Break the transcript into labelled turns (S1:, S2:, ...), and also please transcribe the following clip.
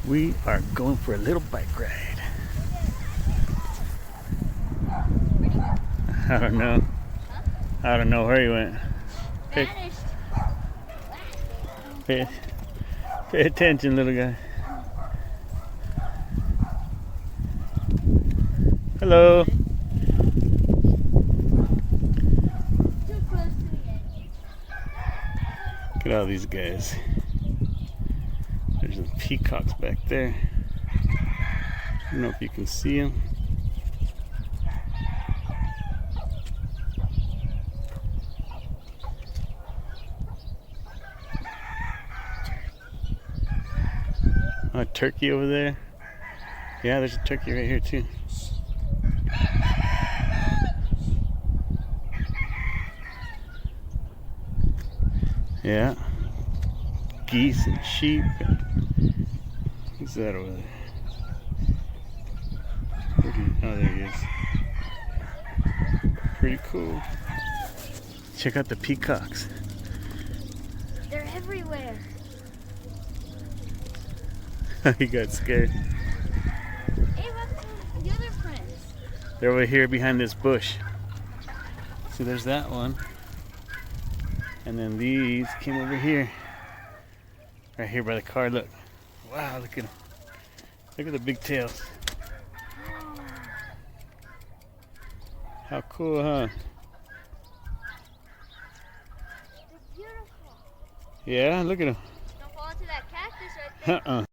S1: We are going for a little bike ride. I don't know. I don't know where he went.
S2: Vanished.
S1: Pay attention, little guy. Hello.
S2: Too close to the edge.
S1: Look at all these guys. There's some peacocks back there. I don't know if you can see them. A turkey over there. Yeah, there's a turkey right here too. Yeah. Geese and sheep. Who's that over there? Oh, there he is. Pretty cool. Check out the peacocks.
S2: They're everywhere.
S1: He got scared.
S2: Hey, what's the other friends?
S1: They're over here behind this bush. See, there's that one. And then these came over here. Right here by the car, look. Wow, look at them. Look at the big tails. How cool, huh?
S2: They're beautiful.
S1: Yeah, look at them.
S2: Don't fall into that cactus right there.
S1: Uh-uh.